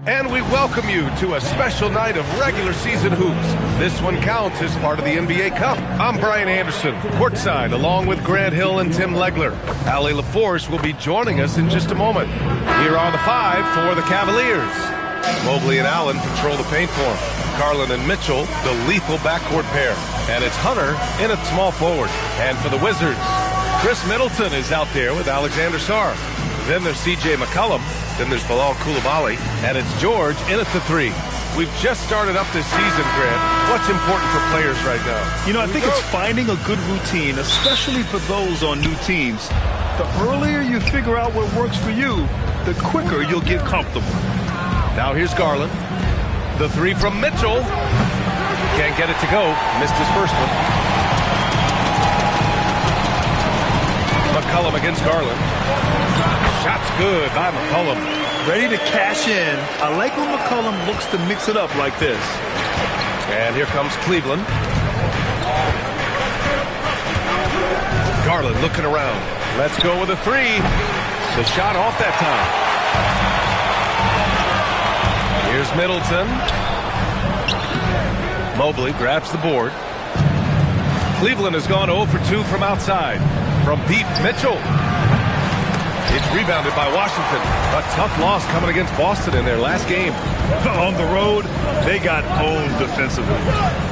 And we welcome you to a special night of regular season hoops. This one counts as part of the NBA Cup. I'm Brian Anderson, courtside, along with Grant Hill and Tim Legler. Ali LaForce will be joining us in just a moment. Here are the five for the Cavaliers. Mobley and Allen patrol the paint for him. Garland and Mitchell, the lethal backcourt pair. And it's Hunter in at small forward. And for the Wizards, Chris Middleton is out there with Alexander Sarr. Then there's C.J. McCollum. Then there's Bilal Coulibaly. And it's George in at the three. We've just started up this season, Grant. What's important for players right now? You know, I think it's finding a good routine, especially for those on new teams. The earlier you figure out what works for you, the quicker you'll get comfortable. Now here's Garland. The three from Mitchell. Can't get it to go. Missed his first one. McCollum against Garland. Shot's good by McCollum. Ready to cash in. I like when McCollum looks to mix it up like this. And here comes Cleveland. Garland looking around. Let's go with a three. The shot off that time. Here's Middleton. Mobley grabs the board. Cleveland has gone 0 for 2 from outside. From deep, Mitchell. It's rebounded by Washington. A tough loss coming against Boston in their last game. On the road, they got owned defensively.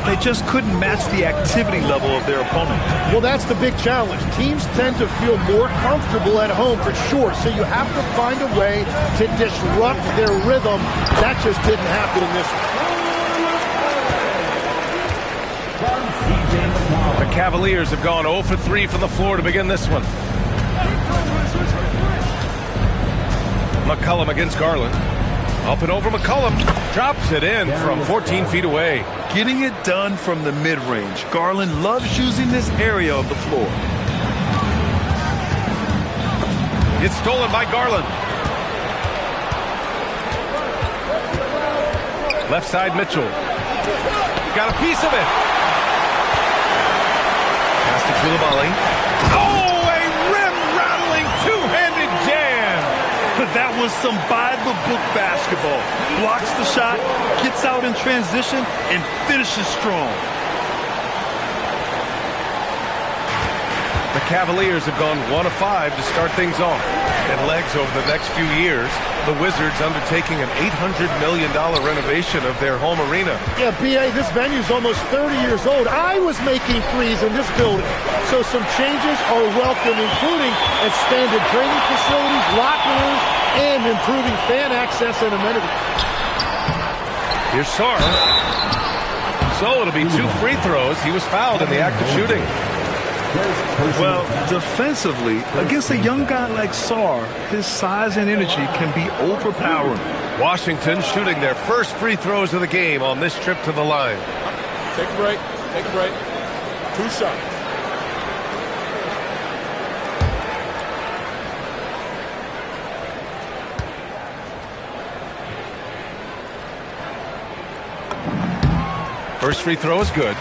They just couldn't match the activity level of their opponent. Well, that's the big challenge. Teams tend to feel more comfortable at home for sure, so you have to find a way to disrupt their rhythm. That just didn't happen in this one. The Cavaliers have gone 0 for 3 from the floor to begin this one. McCollum against Garland. Up and over McCollum. Drops it in from 14 feet away. Getting it done from the mid-range. Garland loves using this area of the floor. It's stolen by Garland. Left side Mitchell. Got a piece of it. Pass to Coulibaly. Oh, a rim-rattling two-handed jam. That was some by-the-book basketball. Blocks the shot, gets out in transition, and finishes strong. The Cavaliers have gone 1 of 5 to start things off. And legs over the next few years, the Wizards undertaking an $800 million renovation of their home arena. Yeah, B.A., this venue's almost 30 years old. I was making threes in this building. So some changes are welcome, including expanded training facilities, locker rooms, and improving fan access and amenities. Here's Sarr. So it'll be 2 free throws. He was fouled in the act of shooting. Well, defensively, against a young guy like Sarr, his size and energy can be overpowering. Washington shooting their first free throws of the game on this trip to the line. Take a break. Take a break. 2 shots. First free throw is good.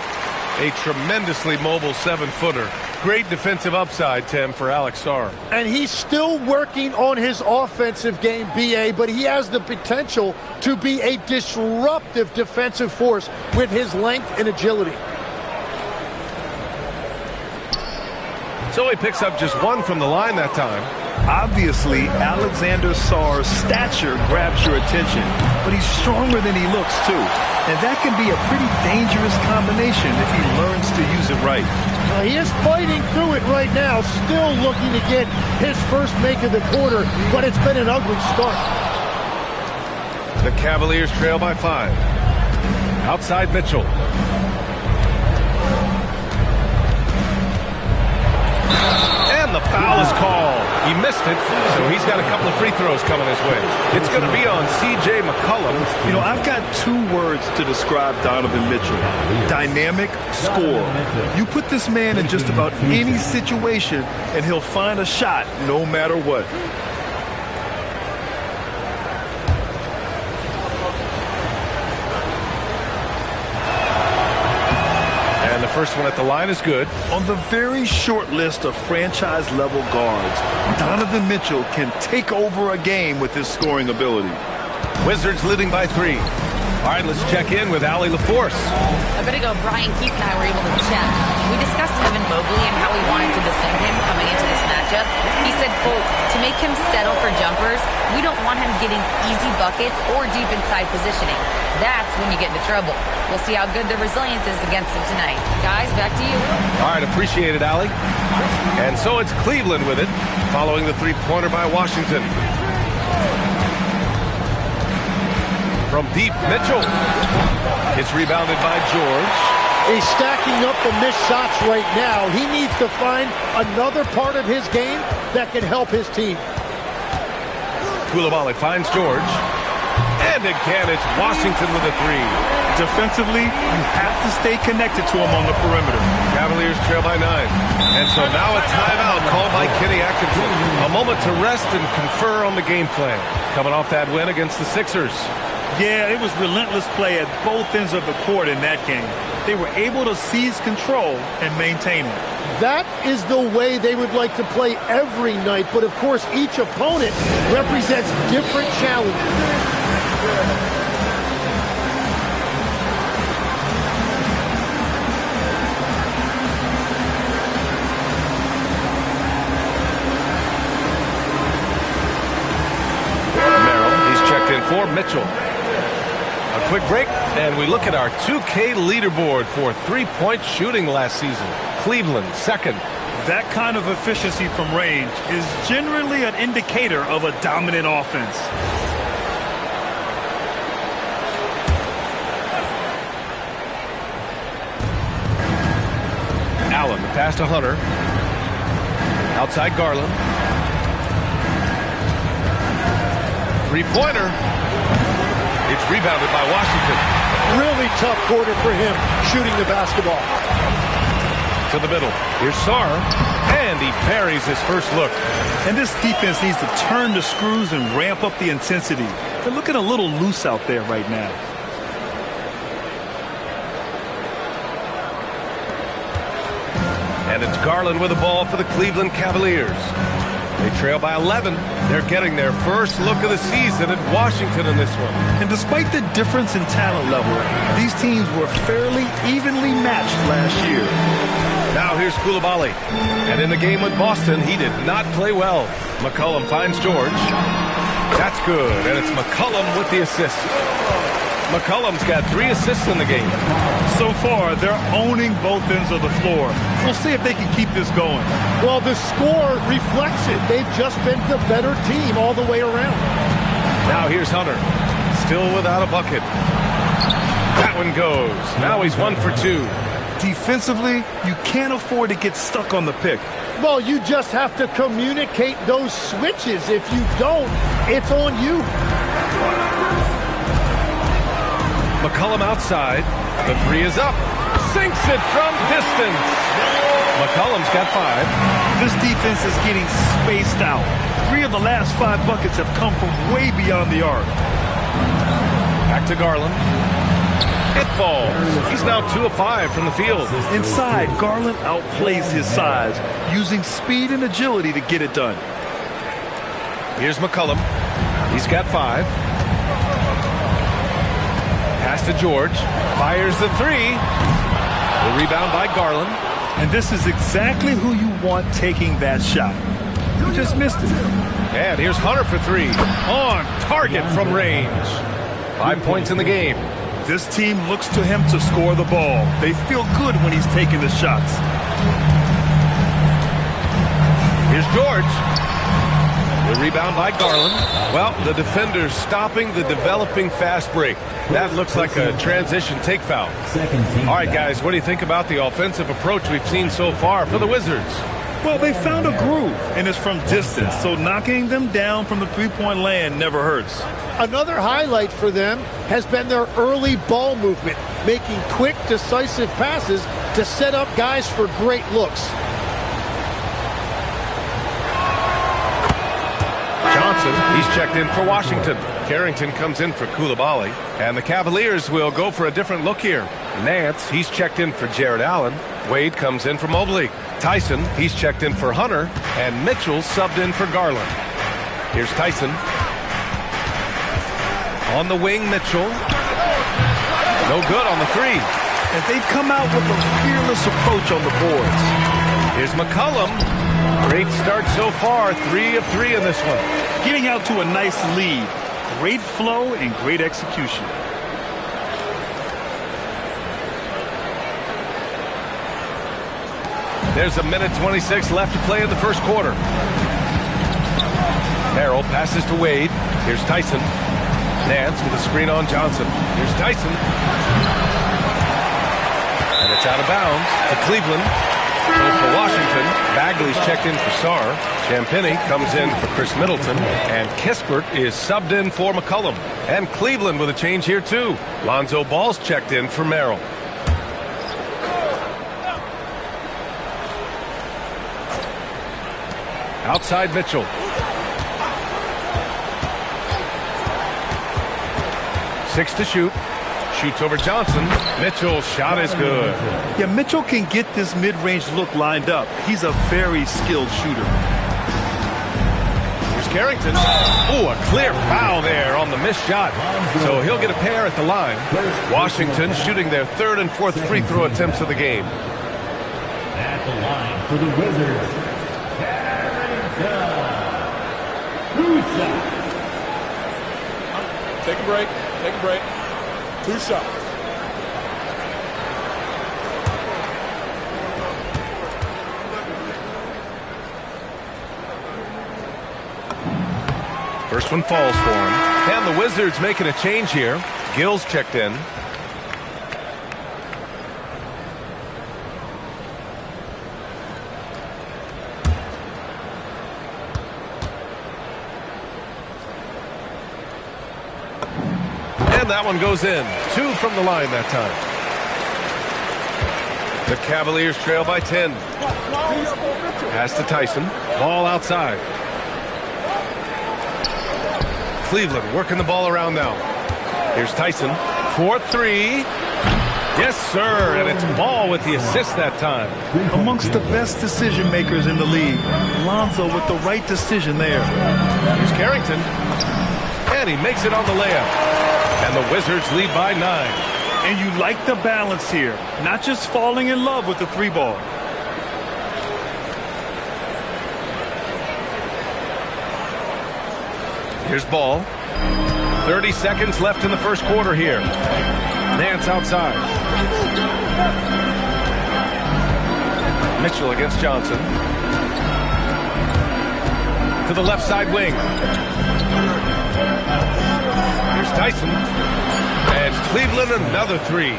A tremendously mobile 7-footer. Great defensive upside, Tim, for Alex Sarr. And he's still working on his offensive game, B.A., but he has the potential to be a disruptive defensive force with his length and agility. So he picks up just 1 from the line that time. Obviously, Alexander Sarr's stature grabs your attention, but he's stronger than he looks, too. And that can be a pretty dangerous combination if he learns to use it right. He is fighting through it right now, still looking to get his first make of the quarter, but it's been an ugly start. The Cavaliers trail by 5. Outside Mitchell. And the foul is called. He missed it, so he's got a couple of free throws coming his way. It's going to be on C.J. McCollum. You know, I've got 2 words to describe Donovan Mitchell. Dynamic, score. You put this man in just about any situation, and he'll find a shot no matter what. First one at the line is good. On the very short list of franchise-level guards, Donovan Mitchell can take over a game with his scoring ability. Wizards leading by 3. All right, let's check in with Allie LaForce. A bit ago, Brian Keefe and I were able to chat. We discussed Evan Mobley and how we wanted to defend him coming into this matchup. He said, quote, to make him settle for jumpers, we don't want him getting easy buckets or deep inside positioning. That's when you get into trouble. We'll see how good the resilience is against him tonight. Guys, back to you. All right, appreciate it, Allie. And so it's Cleveland with it, following the three-pointer by Washington. From deep, Mitchell. It's rebounded by George. He's stacking up the missed shots right now. He needs to find another part of his game that can help his team. Coulibaly finds George. And again, it's Washington with a 3. Defensively, you have to stay connected to him on the perimeter. Cavaliers trail by 9. And so now a timeout called by Kenny Atkinson. A moment to rest and confer on the game plan. Coming off that win against the Sixers. Yeah, it was relentless play at both ends of the court in that game. They were able to seize control and maintain it. That is the way they would like to play every night, but of course each opponent represents different challenges. Merrill, he's checked in for Mitchell. A quick break, and we look at our 2K leaderboard for three-point shooting last season. Cleveland, second. That kind of efficiency from range is generally an indicator of a dominant offense. Allen, the pass to Hunter. Outside Garland. Three-pointer. It's rebounded by Washington. Really tough quarter for him shooting the basketball. To the middle. Here's Sarr. And he parries his first look. And this defense needs to turn the screws and ramp up the intensity. They're looking a little loose out there right now. And it's Garland with the ball for the Cleveland Cavaliers. They trail by 11. They're getting their first look of the season at Washington in this one. And despite the difference in talent level, these teams were fairly evenly matched last year. Now here's Coulibaly. And in the game with Boston, he did not play well. McCollum finds George. That's good. And it's McCollum with the assist. McCollum's got 3 assists in the game. So far, they're owning both ends of the floor. We'll see if they can keep this going. Well, the score reflects it. They've just been the better team all the way around. Now here's Hunter. Still without a bucket. That one goes. Now he's 1 for 2. Defensively, you can't afford to get stuck on the pick. Well, you just have to communicate those switches. If you don't, it's on you. McCollum outside. The 3 is up. Sinks it from distance. McCollum's got 5. This defense is getting spaced out. 3 of the last 5 buckets have come from way beyond the arc. Back to Garland. It falls. He's now 2 of 5 from the field. Inside, Garland outplays his size, using speed and agility to get it done. Here's McCollum. He's got 5. Pass to George. Fires the 3. The rebound by Garland. And this is exactly who you want taking that shot. You just missed it. And here's Hunter for 3. On target from range. 5 points in the game. This team looks to him to score the ball. They feel good when he's taking the shots. Here's George. The rebound by Garland. Well, the defender's stopping the developing fast break. That looks like a transition take foul. All right, guys, what do you think about the offensive approach we've seen so far for the Wizards? Well, they found a groove, and it's from distance, so knocking them down from the three-point land never hurts. Another highlight for them has been their early ball movement, making quick, decisive passes to set up guys for great looks. Johnson, he's checked in for Washington. Carrington comes in for Coulibaly. And the Cavaliers will go for a different look here. Nance, he's checked in for Jared Allen. Wade comes in for Mobley. Tyson, he's checked in for Hunter. And Mitchell subbed in for Garland. Here's Tyson. On the wing, Mitchell. No good on the three. And they've come out with a fearless approach on the boards. Here's McCollum. Great start so far. 3 of 3 in this one. Getting out to a nice lead. Great flow and great execution. There's a minute 26 left to play in the first quarter. Merrill passes to Wade. Here's Tyson. Nance with a screen on Johnson. Here's Tyson. And it's out of bounds to Cleveland. So for Washington, Bagley's checked in for Sarr. Champagnie comes in for Chris Middleton. And Kispert is subbed in for McCollum. And Cleveland with a change here too. Lonzo Ball's checked in for Merrill. Outside Mitchell. Six to shoot. Shoots over Johnson. Mitchell's shot is good. Yeah, Mitchell can get this mid-range look lined up. He's a very skilled shooter. Here's Carrington. Ooh, a clear foul there on the missed shot. So he'll get a pair at the line. Washington shooting their third and fourth free throw attempts of the game. At the line for the Wizards. Take a break. Take a break. 2 shots. First one falls for him. And the Wizards making a change here. Gill's checked in. That one goes in. 2 from the line that time. The Cavaliers trail by 10. Pass to Tyson. Ball outside. Cleveland working the ball around now. Here's Tyson. 4-3. Yes, sir. And it's Ball with the assist that time. Amongst the best decision makers in the league. Lonzo with the right decision there. Here's Carrington. And he makes it on the layup. And the Wizards lead by 9. And you like the balance here. Not just falling in love with the 3-ball. Here's Ball. 30 seconds left in the first quarter here. Nance outside. Mitchell against Johnson. To the left side wing. Here's Tyson. And Cleveland another 3.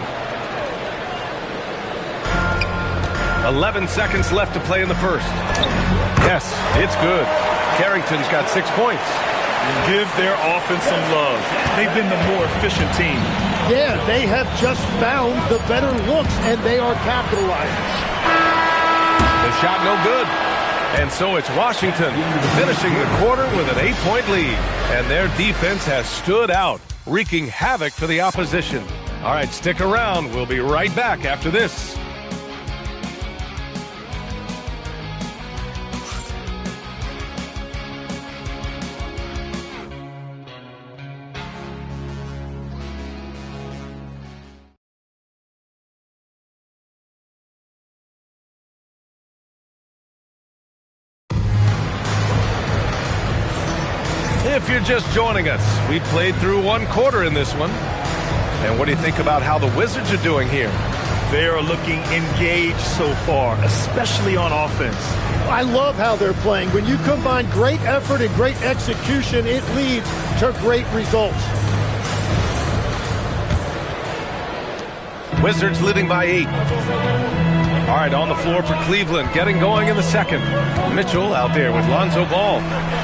11 seconds left to play in the first. Yes, it's good. Carrington's got 6 points. Give their offense some love. They've been the more efficient team. Yeah, they have just found the better looks, and they are capitalizing. The shot no good. And so it's Washington finishing the quarter with an 8-point lead. And their defense has stood out, wreaking havoc for the opposition. All right, stick around. We'll be right back after this. If you're just joining us, we played through 1 quarter in this one. And what do you think about how the Wizards are doing here? They are looking engaged so far, especially on offense. I love how they're playing. When you combine great effort and great execution, it leads to great results. Wizards leading by 8. All right, on the floor for Cleveland, getting going in the second. Mitchell out there with Lonzo Ball.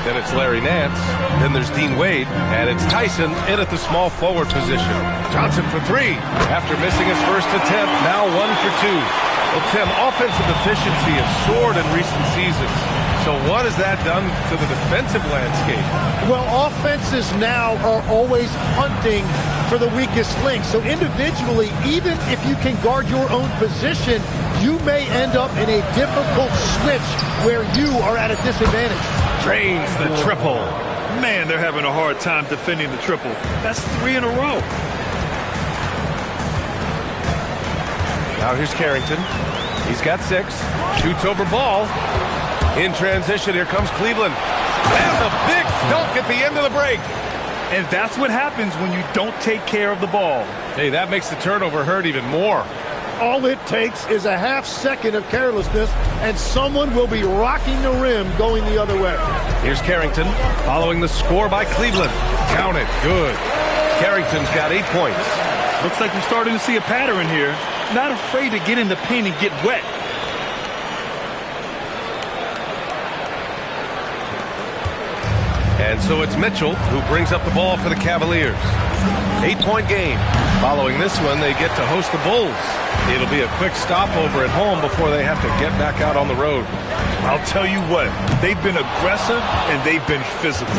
Then it's Larry Nance. Then there's Dean Wade. And it's Tyson in at the small forward position. Johnson for 3. After missing his first attempt, now 1 for 2. Well, Tim, offensive efficiency has soared in recent seasons. So what has that done to the defensive landscape? Well, offenses now are always hunting for the weakest link. So individually, even if you can guard your own position, you may end up in a difficult switch where you are at a disadvantage. Drains the triple. Man, they're having a hard time defending the triple. That's 3 in a row. Now here's Carrington. He's got 6. Shoots over ball. In transition, here comes Cleveland. And a big dunk at the end of the break. And that's what happens when you don't take care of the ball. Hey, that makes the turnover hurt even more. All it takes is a half second of carelessness, and someone will be rocking the rim going the other way. Here's Carrington following the score by Cleveland. Count it. Good. Carrington's got 8 points. Looks like we're starting to see a pattern here. Not afraid to get in the paint and get wet. And so it's Mitchell who brings up the ball for the Cavaliers. 8-point game. Following this one, they get to host the Bulls. It'll be a quick stopover at home before they have to get back out on the road. I'll tell you what, they've been aggressive and they've been physical.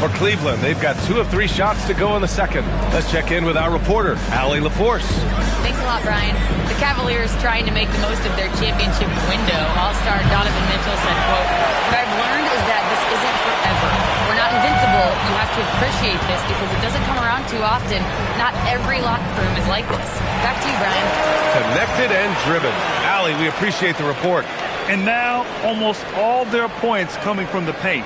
For Cleveland, they've got 2 of 3 shots to go in the second. Let's check in with our reporter, Allie LaForce. Thanks a lot, Brian. The Cavaliers trying to make the most of their championship window. All-star Donovan Mitchell said, quote, "What I've learned is that this isn't forever. We're not invincible. You have to appreciate this because it doesn't come around too often. Not every locker room is like this." Back to you, Brian. Connected and driven. Allie, we appreciate the report. And now, almost all their points coming from the paint.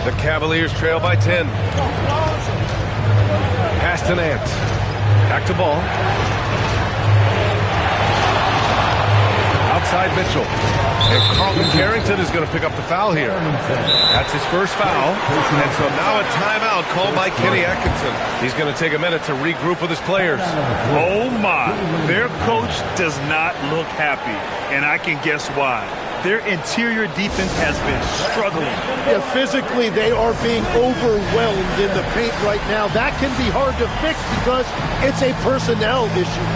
The Cavaliers trail by 10. Pass to Nance. Back to ball. Outside Mitchell. And Carlton Carrington is going to pick up the foul here. That's his first foul. And so now a timeout called by Kenny Atkinson. He's going to take a minute to regroup with his players. Oh my, their coach does not look happy. And I can guess why. Their interior defense has been struggling. Yeah, physically, they are being overwhelmed in the paint right now. That can be hard to fix because it's a personnel issue.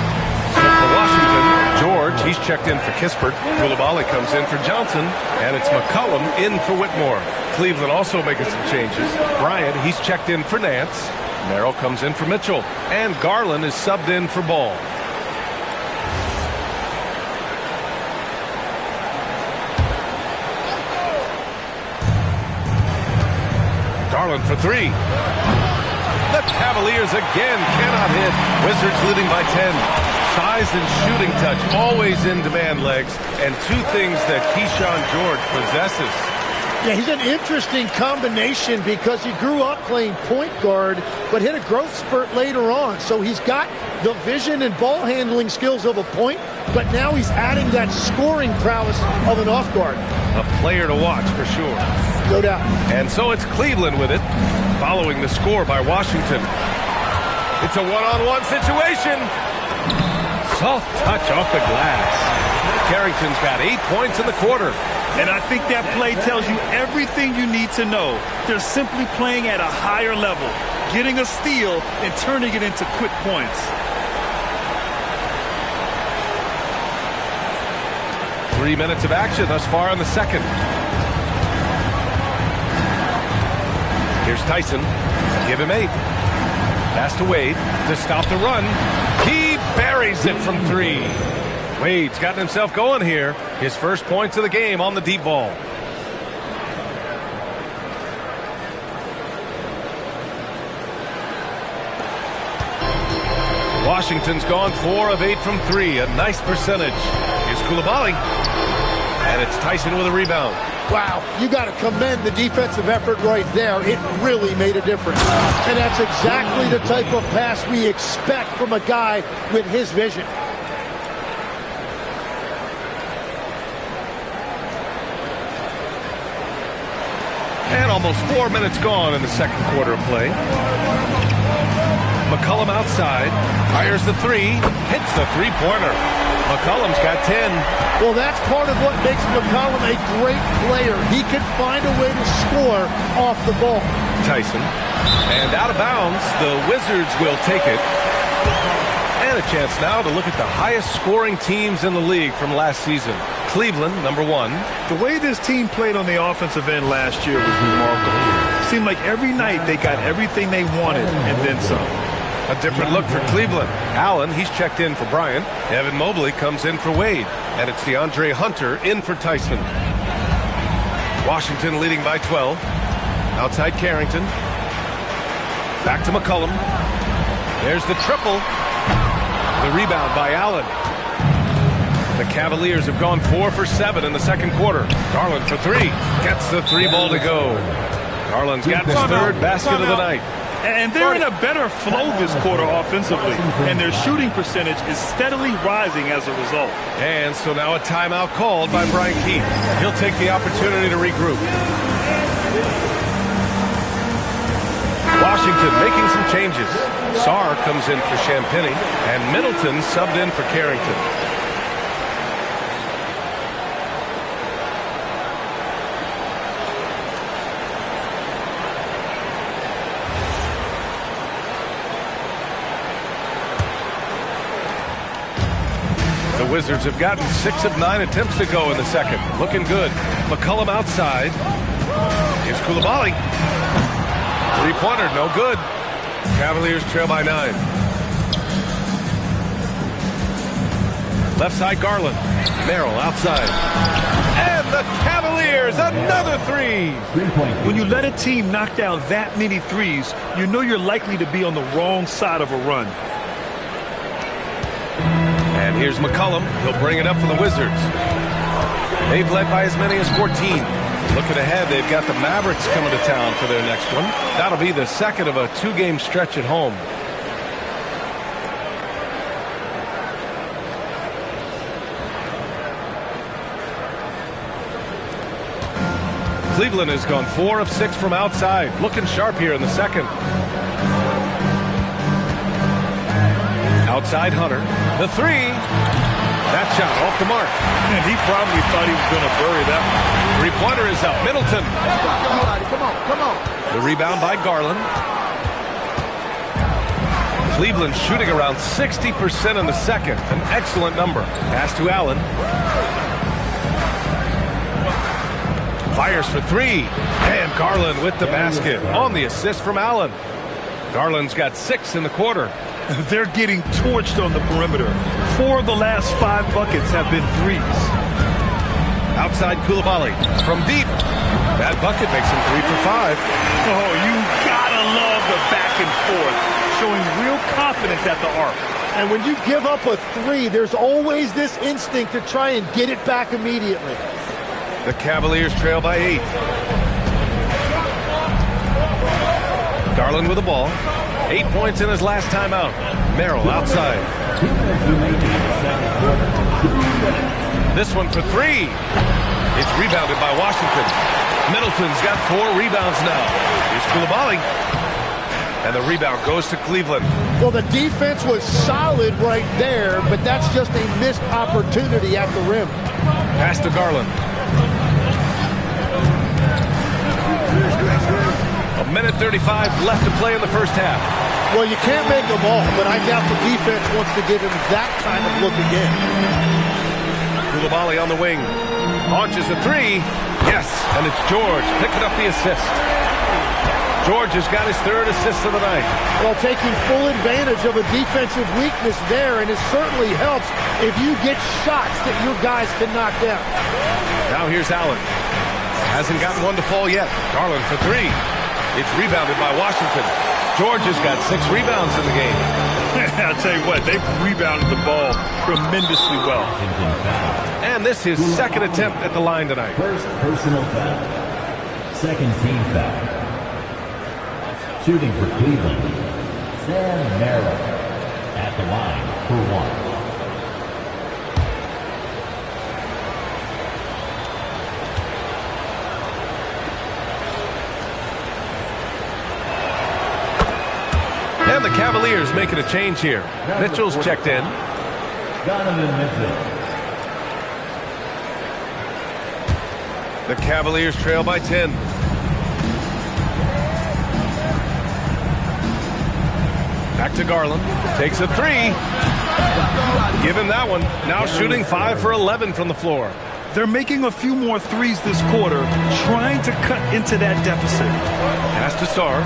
So for Washington, George, he's checked in for Kispert. Koulibaly comes in for Johnson. And it's McCollum in for Whitmore. Cleveland also making some changes. Bryant, he's checked in for Nance. Merrill comes in for Mitchell. And Garland is subbed in for Ball. Garland for 3. The Cavaliers again cannot hit. Wizards leading by 10. Size and shooting touch always in demand, legs. And 2 things that Keyshawn George possesses. Yeah, he's an interesting combination because he grew up playing point guard, but hit a growth spurt later on. So he's got the vision and ball handling skills of a point, but now he's adding that scoring prowess of an off guard. A player to watch for sure. No doubt. And so it's Cleveland with it, following the score by Washington. It's a one-on-one situation. Soft touch off the glass. Carrington's got 8 points in the quarter. And I think that play tells you everything you need to know. They're simply playing at a higher level, getting a steal and turning it into quick points. Three minutes of action thus far in the second. Here's Tyson. Give him 8. Pass to Wade to stop the run. He buries it from 3. Wade's gotten himself going here. His first points of the game on the deep ball. Washington's gone 4 of 8 from 3. A nice percentage. Here's Koulibaly. And it's Tyson with a rebound. Wow, you got to commend the defensive effort right there. It really made a difference. And that's exactly the type of pass we expect from a guy with his vision. And almost 4 minutes gone in the second quarter of play. McCollum outside, fires the 3, hits the three-pointer. McCollum's got 10. Well, that's part of what makes McCollum a great player. He can find a way to score off the ball. Tyson. And out of bounds, the Wizards will take it. And a chance now to look at the highest scoring teams in the league from last season. Cleveland, number 1. The way this team played on the offensive end last year was remarkable. Seemed like every night they got everything they wanted and then some. A different look for Cleveland. Allen, he's checked in for Bryant. Evan Mobley comes in for Wade. And it's DeAndre Hunter in for Tyson. Washington leading by 12. Outside Carrington. Back to McCollum. There's the triple. The rebound by Allen. The Cavaliers have gone 4 for 7 in the second quarter. Garland for 3. Gets the 3-ball to go. Garland's got his third basket of the night. And they're in a better flow this quarter offensively. And their shooting percentage is steadily rising as a result. And so now a timeout called by Brian Keith. He'll take the opportunity to regroup. Washington making some changes. Sarr comes in for Champagnie, and Middleton subbed in for Carrington. The Wizards have gotten 6 of 9 attempts to go in the second. Looking good. McCollum outside. Here's Coulibaly. Three-pointer, no good. Cavaliers trail by 9. Left side, Garland. Merrill outside. And the Cavaliers, another 3. When you let a team knock down that many threes, you know you're likely to be on the wrong side of a run. And here's McCollum. He'll bring it up for the Wizards. They've led by as many as 14. Looking ahead, they've got the Mavericks coming to town for their next one. That'll be the second of a 2-game stretch at home. Cleveland has gone 4 of 6 from outside. Looking sharp here in the second. Outside Hunter. The 3. That shot off the mark. And he probably thought he was going to bury that one. Three-pointer is up. Middleton. Come on. The rebound by Garland. Cleveland shooting around 60% in the second. An excellent number. Pass to Allen. Fires for 3. And Garland with the basket on the assist from Allen. Garland's got 6 in the quarter. They're getting torched on the perimeter. 4 of the last 5 buckets have been threes. Outside Coulibaly from deep. That bucket makes him 3 for 5. Oh, you gotta love the back and forth, showing real confidence at the arc. And when you give up a 3, there's always this instinct to try and get it back immediately. The Cavaliers trail by 8. Garland with the ball. 8 points in his last time out. Merrill outside. This one for 3. It's rebounded by Washington. Middleton's got 4 rebounds now. Here's Coulibaly. And the rebound goes to Cleveland. Well, the defense was solid right there, but that's just a missed opportunity at the rim. Pass to Garland. A minute 35 left to play in the first half. Well, you can't make them all, but I doubt the defense wants to give him that kind of look again. Coulibaly on the wing. Launches a 3. Yes, and it's George picking up the assist. George has got his 3rd assist of the night. Well, taking full advantage of a defensive weakness there, and it certainly helps if you get shots that your guys can knock down. Now here's Allen. Hasn't gotten one to fall yet. Garland for 3. It's rebounded by Washington. George has got 6 rebounds in the game. I'll tell you what, they've rebounded the ball tremendously well. And this is 2nd attempt at the line tonight. First personal foul. 2nd team foul. Shooting for Cleveland, Sam Merrill at the line for 1. And the Cavaliers making a change here. Mitchell's checked in. Donovan Mitchell. The Cavaliers trail by 10. Back to Garland. Takes a 3. Give him that one. Now shooting 5 for 11 from the floor. They're making a few more threes this quarter, trying to cut into that deficit. Pass to Sarr.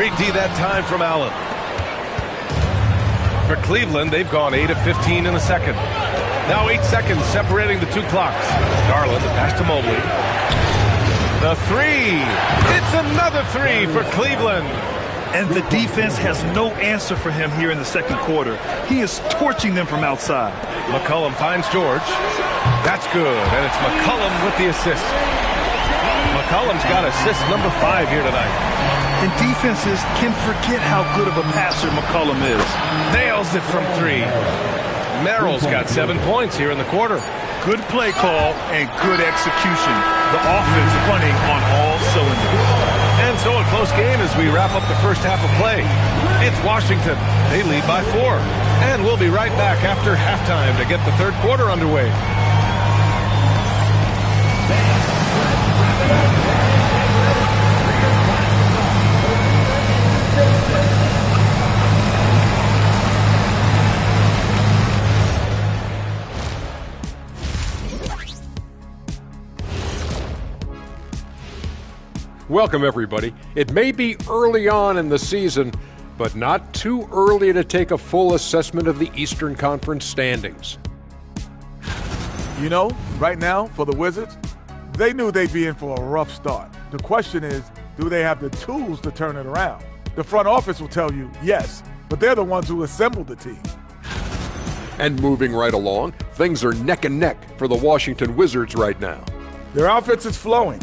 Great D that time from Allen. For Cleveland, they've gone 8 of 15 in the second. Now 8 seconds separating the two clocks. Garland, the pass to Mobley. The three. It's another three for Cleveland. And the defense has no answer for him here in the second quarter. He is torching them from outside. McCollum finds George. That's good, and it's McCollum with the assist. McCollum's got assist number 5 here tonight. And defenses can forget how good of a passer McCollum is. Nails it from 3. Merrill's got 7 points here in the quarter. Good play call and good execution. The offense running on all cylinders. And so a close game as we wrap up the first half of play. It's Washington. They lead by 4. And we'll be right back after halftime to get the third quarter underway. Welcome, everybody. It may be early on in the season, but not too early to take a full assessment of the Eastern Conference standings. You know, right now, for the Wizards, they knew they'd be in for a rough start. The question is, do they have the tools to turn it around? The front office will tell you yes, but they're the ones who assembled the team. And moving right along, things are neck and neck for the Washington Wizards right now. Their offense is flowing.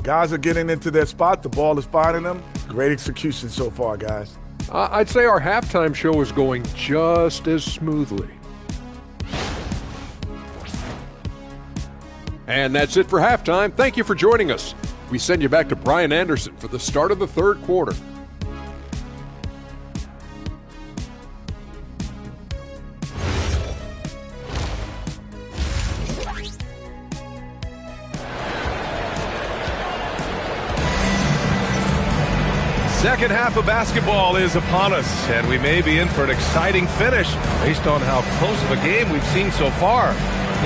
Guys are getting into their spot. The ball is finding them. Great execution so far, guys. I'd say our halftime show is going just as smoothly. And that's it for halftime. Thank you for joining us. We send you back to Brian Anderson for the start of the third quarter. Second half of basketball is upon us, and we may be in for an exciting finish based on how close of a game we've seen so far.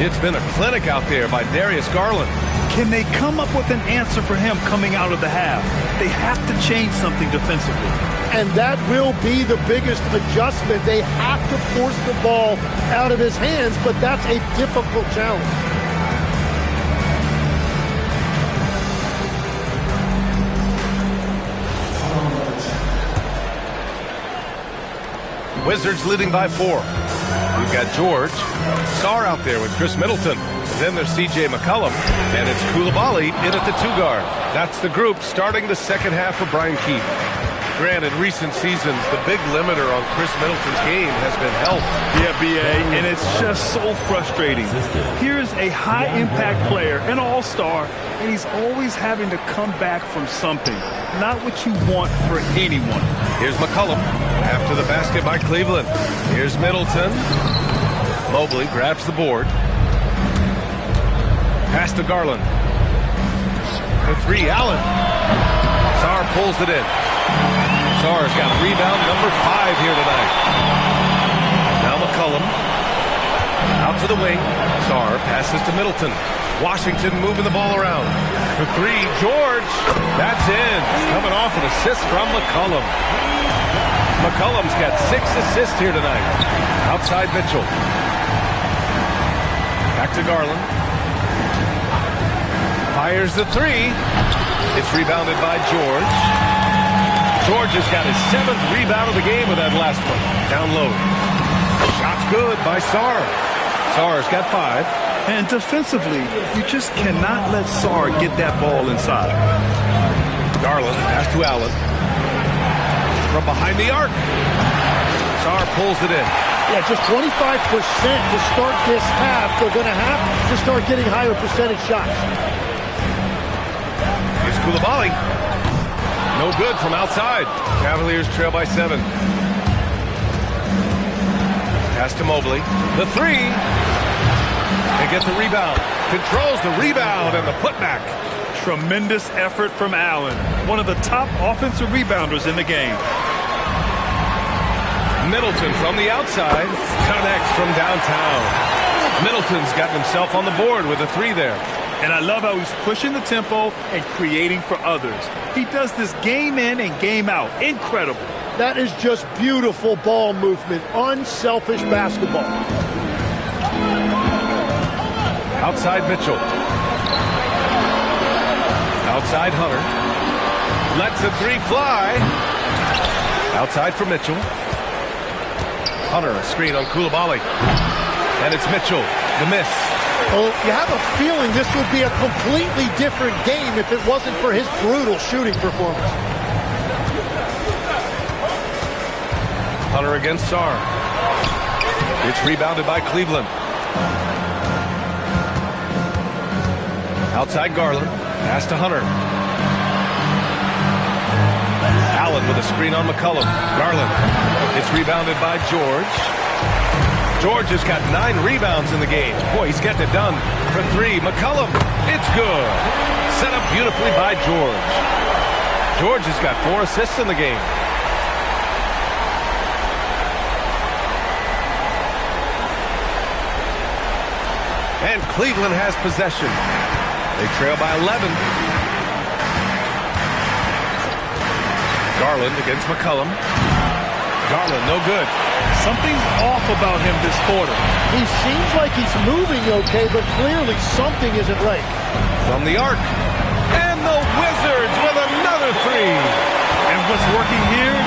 It's been a clinic out there by Darius Garland. Can they come up with an answer for him coming out of the half? They have to change something defensively. And that will be the biggest adjustment. They have to force the ball out of his hands, but that's a difficult challenge. Wizards leading by 4. We've got George. Sarr out there with Chris Middleton. Then there's C.J. McCollum. And it's Coulibaly in at the 2 guard. That's the group starting the second half for Brian Keefe. Granted, recent seasons, the big limiter on Chris Middleton's game has been health. Yeah, B.A., and it's just so frustrating. Here's a high-impact player, an all-star, and he's always having to come back from something. Not what you want for anyone. Here's McCollum after the basket by Cleveland. Here's Middleton. Mobley grabs the board. Pass to Garland. For 3, Allen. Sarr pulls it in. Sarr's got rebound number 5 here tonight. Now McCollum. Out to the wing. Sarr passes to Middleton. Washington moving the ball around. For 3, George. That's in. Coming off an assist from McCollum. McCollum's got 6 assists here tonight. Outside Mitchell. Back to Garland. Fires the 3. It's rebounded by George. George has got his 7th rebound of the game with that last one. Down low. Shot's good by Sarr. Sarr's got 5. And defensively, you just cannot let Sarr get that ball inside. Garland pass to Allen. From behind the arc. Sarr pulls it in. Yeah, just 25% to start this half. They're going to have to start getting higher percentage shots. Here's Coulibaly. No good from outside. Cavaliers trail by 7. Pass to Mobley. The 3. They get the rebound. Controls the rebound and the putback. Tremendous effort from Allen. One of the top offensive rebounders in the game. Middleton from the outside. Connects from downtown. Middleton's gotten himself on the board with a 3 there. And I love how he's pushing the tempo and creating for others. He does this game in and game out. Incredible. That is just beautiful ball movement. Unselfish basketball. Outside Mitchell. Outside Hunter. Lets the three fly. Outside for Mitchell. Hunter, a screen on Coulibaly. And it's Mitchell, the miss. Well, you have a feeling this would be a completely different game if it wasn't for his brutal shooting performance. Hunter against Sarr. It's rebounded by Cleveland. Outside Garland. Pass to Hunter. Allen with a screen on McCollum. Garland. It's rebounded by George. George has got 9 rebounds in the game. Boy, he's getting it done for 3. McCollum. It's good. Set up beautifully by George. George has got 4 assists in the game. And Cleveland has possession. They trail by 11. Garland against McCollum. Garland, no good. Something's off about him this quarter. He seems like he's moving okay, but clearly something isn't right. From the arc. And the Wizards with another 3. And what's working here?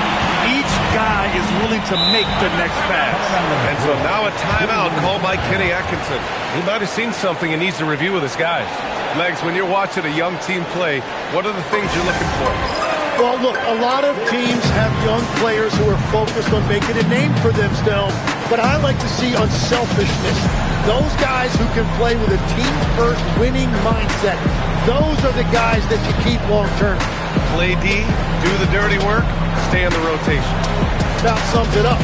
Each guy is willing to make the next pass. And so now a timeout called by Kenny Atkinson. He might have seen something and needs to review with his guys. Legs, when you're watching a young team play, what are the things you're looking for? Well, look, a lot of teams have young players who are focused on making a name for themselves, but I like to see unselfishness. Those guys who can play with a team-first winning mindset, those are the guys that you keep long-term. Play D, do the dirty work, stay in the rotation. That sums it up.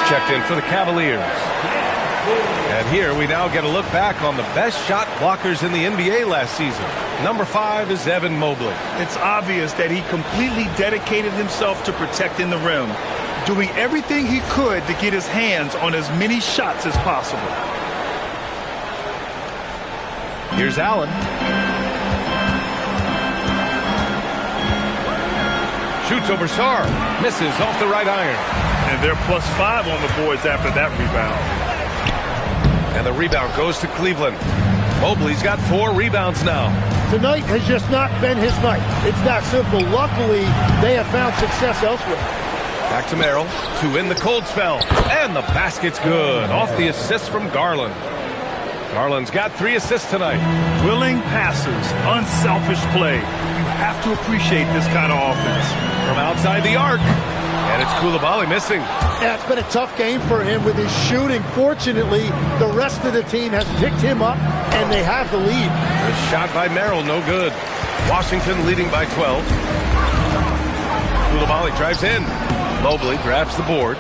Checked in for the Cavaliers. And here we now get a look back on the best shot blockers in the NBA last season. Number 5 is Evan Mobley. It's obvious that he completely dedicated himself to protecting the rim, doing everything he could to get his hands on as many shots as possible. Here's Allen. Shoots over Sarr. Misses off the right iron. And they're +5 on the boards after that rebound. And the rebound goes to Cleveland. Mobley's got 4 rebounds now. Tonight has just not been his night. It's that simple. Luckily, they have found success elsewhere. Back to Merrill to end the cold spell. And the basket's good. Off the assist from Garland. Garland's got 3 assists tonight. Willing passes, unselfish play. You have to appreciate this kind of offense. From outside the arc. And it's Coulibaly missing. Yeah, it's been a tough game for him with his shooting. Fortunately, the rest of the team has picked him up, and they have the lead. The shot by Merrill, no good. Washington leading by 12. Coulibaly drives in. Mobley grabs the board.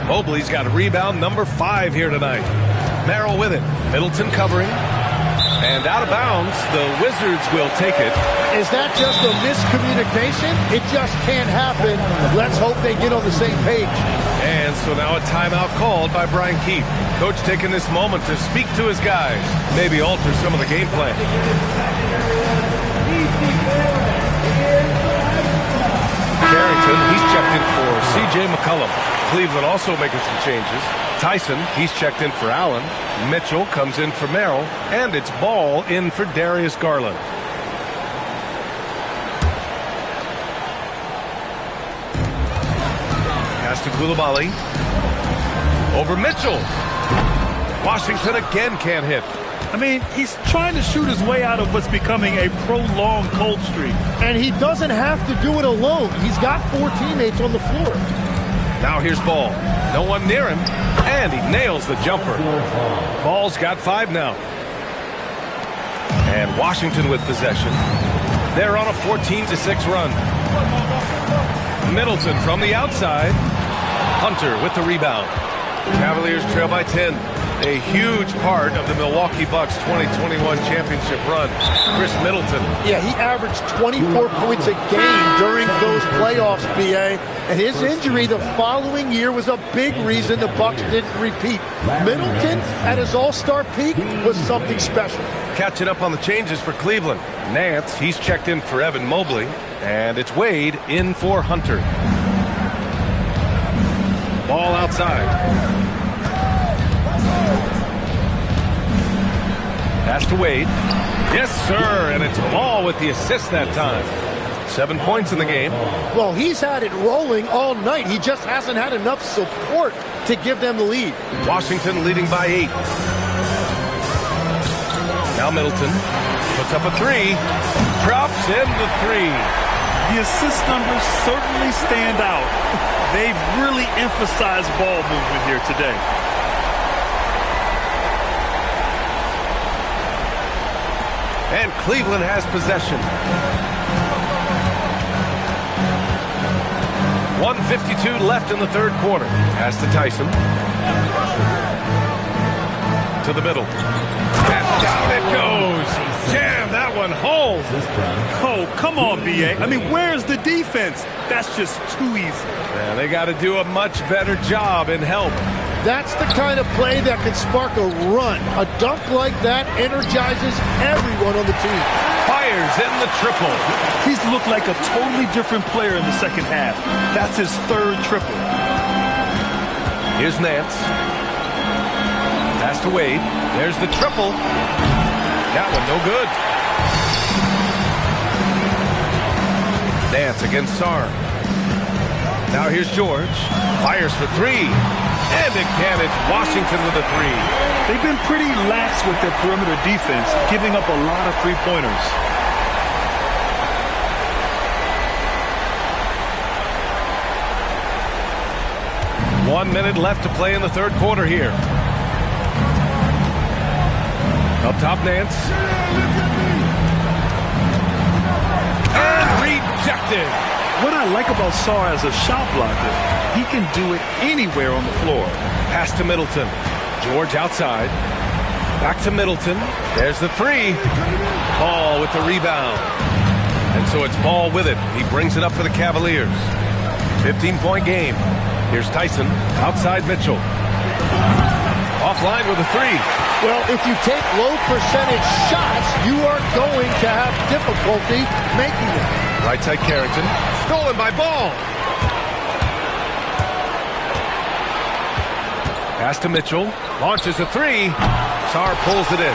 Mobley's got rebound number 5 here tonight. Merrill with it. Middleton covering. And out of bounds, the Wizards will take it. Is that just a miscommunication? It just can't happen. Let's hope they get on the same page. And so now a timeout called by Brian Keefe. Coach taking this moment to speak to his guys. Maybe alter some of the game plan. Carrington, he's checked in for C.J. McCollum. Cleveland also making some changes. Tyson, he's checked in for Allen. Mitchell comes in for Merrill. And it's Ball in for Darius Garland. Pass to Coulibaly. Over Mitchell. Washington again can't hit. I mean, he's trying to shoot his way out of what's becoming a prolonged cold streak. And he doesn't have to do it alone. He's got 4 teammates on the floor. Now here's Ball. No one near him. And he nails the jumper. Ball's got 5 now. And Washington with possession. They're on a 14-6 run. Middleton from the outside. Hunter with the rebound. Cavaliers trail by 10. A huge part of the Milwaukee Bucks 2021 championship run, Chris Middleton. Yeah, he averaged 24 points a game during those playoffs, BA. And his injury the following year was a big reason the Bucks didn't repeat. Middleton, at his all-star peak, was something special. Catching up on the changes for Cleveland. Nance, he's checked in for Evan Mobley. And it's Wade in for Hunter. Ball outside. Pass to Wade. Yes, sir, and it's Ball with the assist that time. 7 points in the game. Well, he's had it rolling all night. He just hasn't had enough support to give them the lead. Washington leading by 8. Now Middleton puts up a 3. Drops in the 3. The assist numbers certainly stand out. They've really emphasized ball movement here today. And Cleveland has possession. 1:52 left in the third quarter. Pass to Tyson. To the middle. And down it goes. Jam that one home. Oh, come on, B.A. I mean, where's the defense? That's just too easy. Yeah, they got to do a much better job in help. That's the kind of play that can spark a run. A dunk like that energizes everyone on the team. Fires in the triple. He's looked like a totally different player in the second half. That's his third triple. Here's Nance. Pass to Wade. There's the triple. That one no good. Nance against Sarr. Now here's George. Fires for 3. And again, it's Washington with a 3. They've been pretty lax with their perimeter defense, giving up a lot of three-pointers. One minute left to play in the third quarter here. Up top, Nance. And rejected. What I like about Sarr as a shot blocker, he can do it anywhere on the floor. Pass to Middleton. George outside. Back to Middleton. There's the 3. Ball with the rebound. And so it's Ball with it. He brings it up for the Cavaliers. 15-point game. Here's Tyson. Outside Mitchell. Offline with a 3. Well, if you take low percentage shots, you are going to have difficulty making them. Right side Carrington. Stolen by Ball. Pass to Mitchell. Launches a 3. Sarr pulls it in.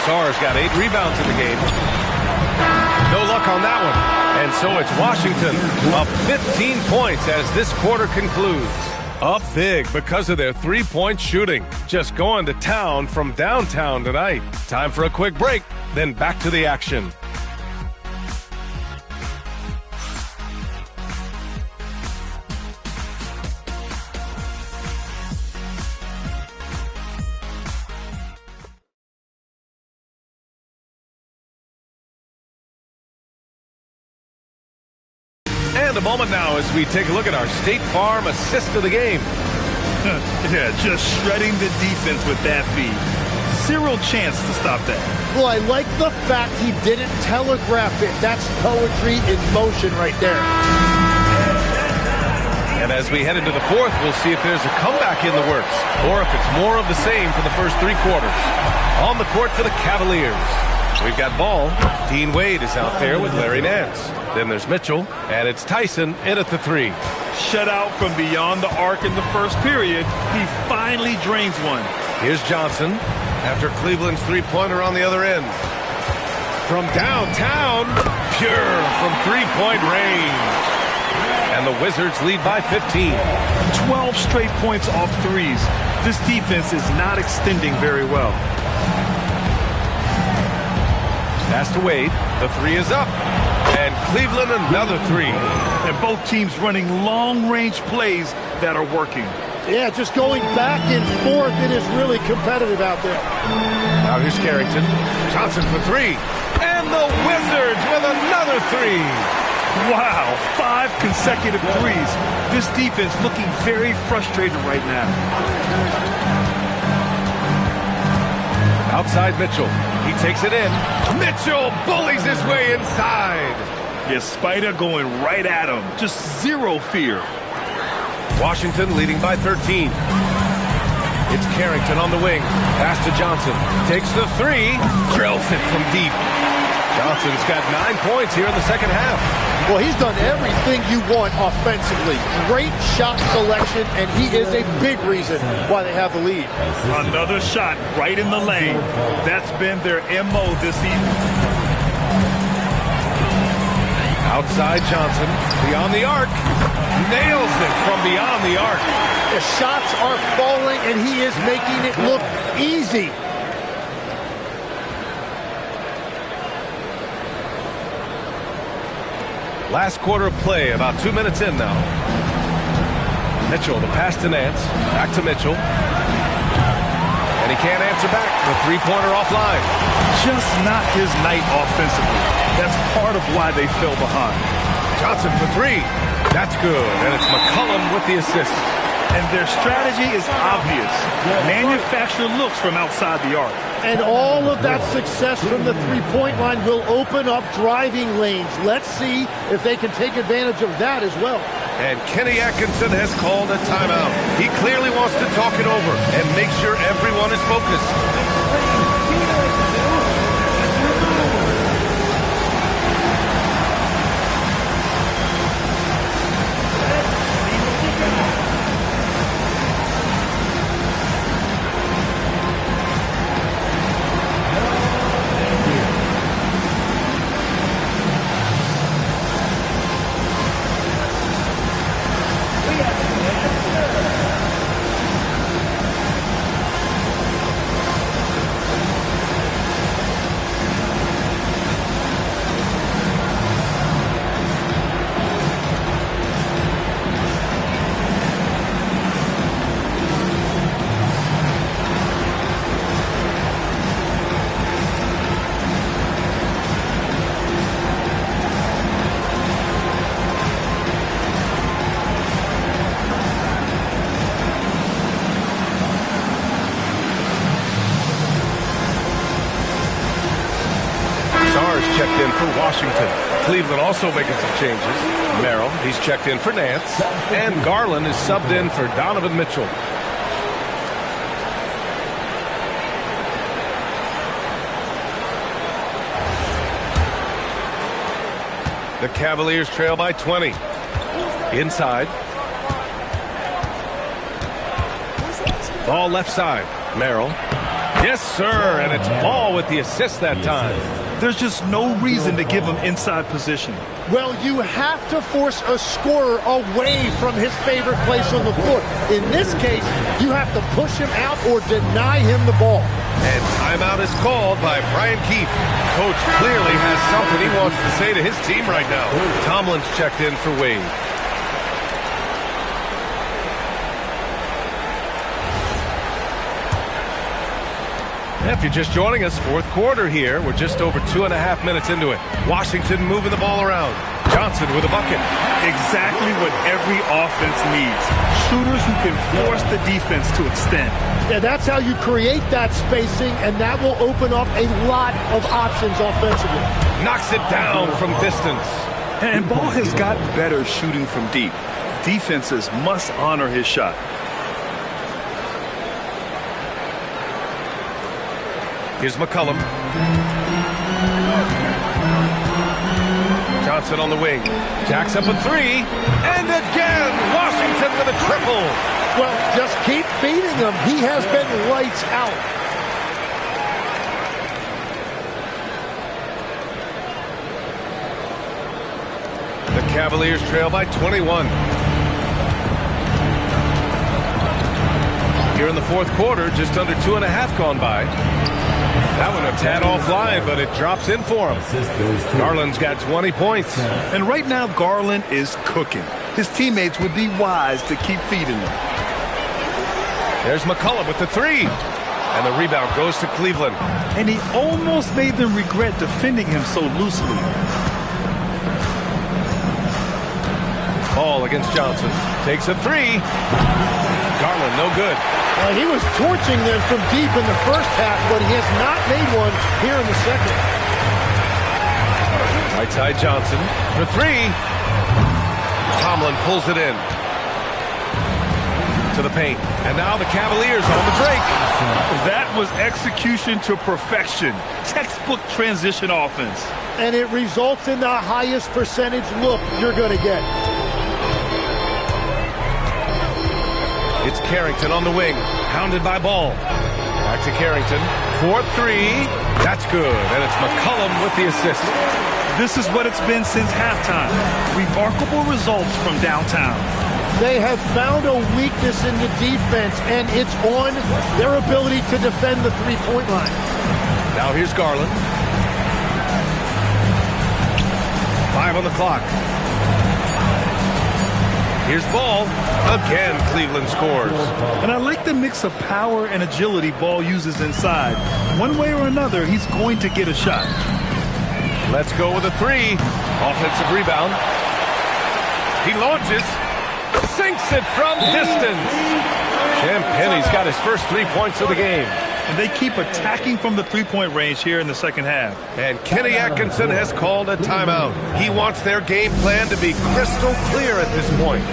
Sarr's got 8 rebounds in the game. No luck on that one. And so it's Washington up 15 points as this quarter concludes. Up big because of their three-point shooting. Just going to town from downtown tonight. Time for a quick break, then back to the action. And a moment now as we take a look at our State Farm assist of the game. Yeah, just shredding the defense with that feed. Zero chance to stop that. Well, I like the fact he didn't telegraph it. That's poetry in motion right there. And as we head into the fourth, we'll see if there's a comeback in the works or if it's more of the same for the first 3 quarters. On the court for the Cavaliers, we've got Ball. Dean Wade is out there with Larry Nance. Then there's Mitchell, and it's Tyson in at the 3. Shut out from beyond the arc in the first period. He finally drains one. Here's Johnson after Cleveland's three-pointer on the other end. From downtown, pure from three-point range. And the Wizards lead by 15. 12 straight points off threes. This defense is not extending very well. Pass to Wade. The 3 is up. And Cleveland another 3. And both teams running long-range plays that are working. Yeah, just going back and forth. It is really competitive out there. Now here's Carrington. Johnson for 3. And the Wizards with another 3. Wow, 5 consecutive threes. This defense looking very frustrated right now. Outside Mitchell. He takes it in. Mitchell bullies his way inside. Yeah, Spider going right at him. Just zero fear. Washington leading by 13. It's Carrington on the wing. Pass to Johnson. Takes the three. Drills it from deep. Johnson's got 9 points here in the second half. Well, he's done everything you want offensively. Great shot selection, and he is a big reason why they have the lead. Another shot right in the lane. That's been their MO this evening. Outside Johnson. Beyond the arc. Nails it from beyond the arc. The shots are falling, and he is making it look easy. Last quarter of play, about 2 minutes in now. Mitchell, the pass to Nance. Back to Mitchell. And he can't answer back. The three-pointer offline. Just not his night offensively. That's part of why they fell behind. Johnson for three. That's good. And it's McCollum with the assist. And their strategy is obvious. Manufacture looks from outside the arc. And all of that success from the three-point line will open up driving lanes. Let's see if they can take advantage of that as well. And Kenny Atkinson has called a timeout. He clearly wants to talk it over and make sure everyone is focused. Checked in for Washington. Cleveland also making some changes. Merrill, he's checked in for Nance. And Garland is subbed in for Donovan Mitchell. The Cavaliers trail by 20. Inside. Ball left side. Merrill. Yes, sir. And it's Ball with the assist that time. There's just no reason to give him inside position. Well, you have to force a scorer away from his favorite place on the floor. In this case, you have to push him out or deny him the ball. And timeout is called by Brian Keefe. Coach clearly has something he wants to say to his team right now. Tomlin's checked in for Wade. If you're just joining us, fourth quarter here. We're just over 2.5 minutes into it. Washington moving the ball around. Johnson with a bucket. Exactly what every offense needs. Shooters who can force the defense to extend. Yeah, that's how you create that spacing, and that will open up a lot of options offensively. Knocks it down from distance. And Ball has gotten better shooting from deep. Defenses must honor his shot. Here's McCollum. Johnson on the wing. Jacks up a three. And again, Washington with a triple. Well, just keep feeding him. He has been lights out. The Cavaliers trail by 21. Here in the fourth quarter, just under 2.5 gone by. That one a tad offline, but it drops in for him. Garland's got 20 points. And right now, Garland is cooking. His teammates would be wise to keep feeding him. There's McCullum with the three. And the rebound goes to Cleveland. And he almost made them regret defending him so loosely. Ball against Johnson. Takes a three. Garland, no good. He was torching them from deep in the first half, but he has not made one here in the second. Right side Johnson for three. Tomlin pulls it in to the paint. And now the Cavaliers on the break. That was execution to perfection. Textbook transition offense. And it results in the highest percentage look you're going to get. It's Carrington on the wing, hounded by Ball. Back to Carrington for three. That's good, and it's McCollum with the assist. This is what it's been since halftime. Remarkable results from downtown. They have found a weakness in the defense, and it's on their ability to defend the three-point line. Now here's Garland. 5 on the clock. Here's Ball. Again, Cleveland scores. And I like the mix of power and agility Ball uses inside. One way or another, he's going to get a shot. Let's go with a three. Offensive rebound. He launches. Sinks it from distance. Champagne's got his first 3 points of the game. And they keep attacking from the three-point range here in the second half. And Kenny Atkinson has called a timeout. He wants their game plan to be crystal clear at this point.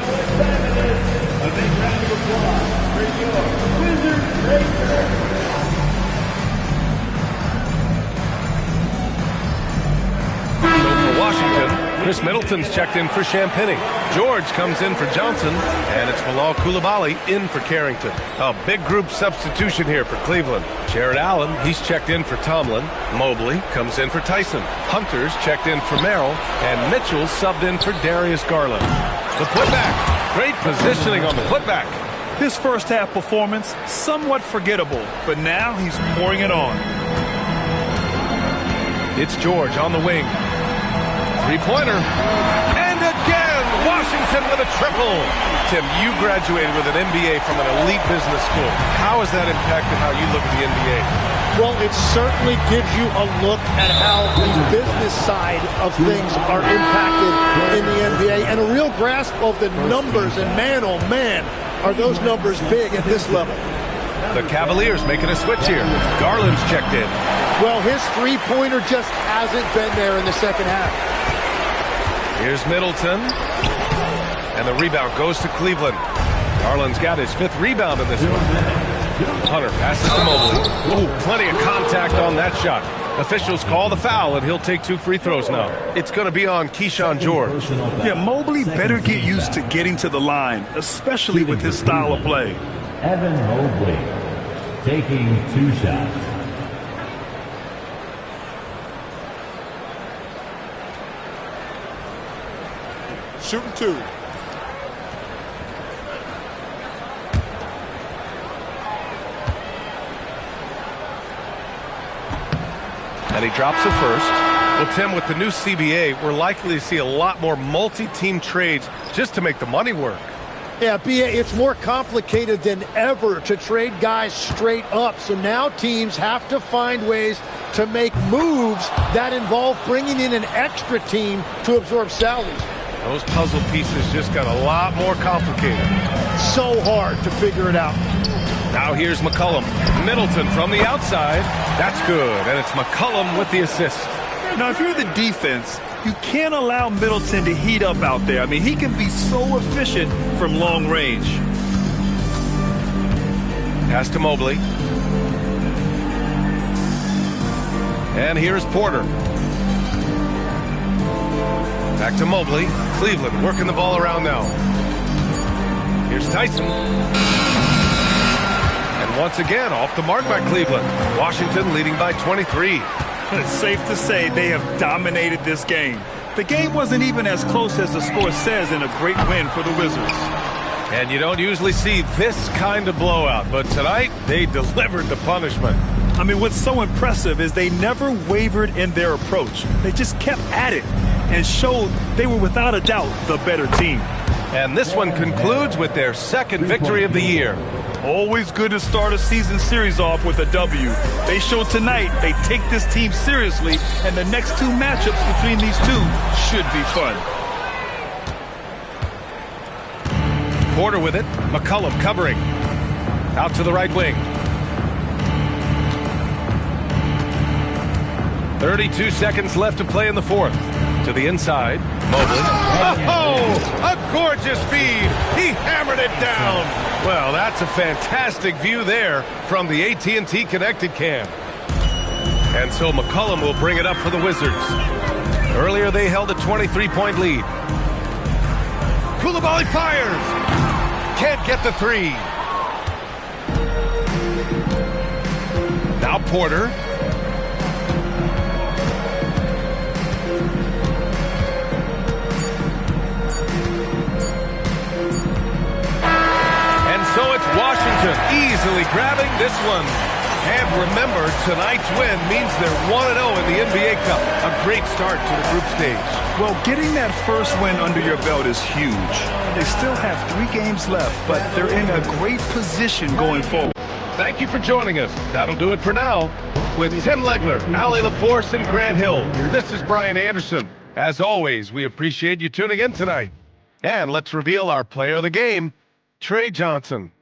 So for Washington, Chris Middleton's checked in for Champagnie. George comes in for Johnson, and it's Bilal Coulibaly in for Carrington. A big group substitution here for Cleveland. Jared Allen, he's checked in for Tomlin. Mobley comes in for Tyson. Hunter's checked in for Merrill, and Mitchell's subbed in for Darius Garland. The putback. Great positioning on the putback. His first half performance, somewhat forgettable, but now he's pouring it on. It's George on the wing. Three-pointer. And again, Washington with a triple. Tim, you graduated with an MBA from an elite business school. How has that impacted how you look at the NBA? Well, it certainly gives you a look at how the business side of things are impacted in the NBA and a real grasp of the numbers. And man, oh man, are those numbers big at this level. The Cavaliers making a switch here. Garland's checked in. Well, his three-pointer just hasn't been there in the second half. Here's Middleton. And the rebound goes to Cleveland. Garland's got his 5th rebound in this one. Hunter passes to Mobley. Ooh, plenty of contact on that shot. Officials call the foul, and he'll take 2 free throws now. It's going to be on Keyshawn George. Yeah, Mobley better get used to getting to the line, especially with his style of play. Evan Mobley taking 2 shots. Shooting 2. And he drops it first. Well, Tim, with the new CBA, we're likely to see a lot more multi-team trades just to make the money work. Yeah, it's more complicated than ever to trade guys straight up. So now teams have to find ways to make moves that involve bringing in an extra team to absorb salaries. Those puzzle pieces just got a lot more complicated. So hard to figure it out. Now here's McCollum. Middleton from the outside. That's good, and it's McCollum with the assist. Now, if you're the defense, you can't allow Middleton to heat up out there. I mean, he can be so efficient from long range. Pass to Mobley. And here's Porter. Back to Mobley. Cleveland working the ball around now. Here's Tyson. And once again, off the mark by Cleveland. Washington leading by 23. It's safe to say they have dominated this game. The game wasn't even as close as the score says in a great win for the Wizards. And you don't usually see this kind of blowout, but tonight they delivered the punishment. I mean, what's so impressive is they never wavered in their approach. They just kept at it and showed they were without a doubt the better team. And this one concludes with their 2nd victory of the year. Always good to start a season series off with a W. They showed tonight they take this team seriously, and the next 2 matchups between these two should be fun. Porter with it. McCollum covering. Out to the right wing. 32 seconds left to play in the fourth. To the inside. Mobley. Oh, a gorgeous feed. He hammered it down. Well, that's a fantastic view there from the AT&T Connected Cam. And so McCollum will bring it up for the Wizards. Earlier they held a 23-point lead. Koulibaly fires. Can't get the three. Now Porter. And so it's Washington easily grabbing this one. And remember, tonight's win means they're 1-0 in the NBA Cup. A great start to the group stage. Well, getting that first win under your belt is huge. They still have 3 games left, but they're in a great position going forward. Thank you for joining us. That'll do it for now. With Tim Legler, Allie LaForce, and Grant Hill, this is Brian Anderson. As always, we appreciate you tuning in tonight. And let's reveal our player of the game, Trey Johnson.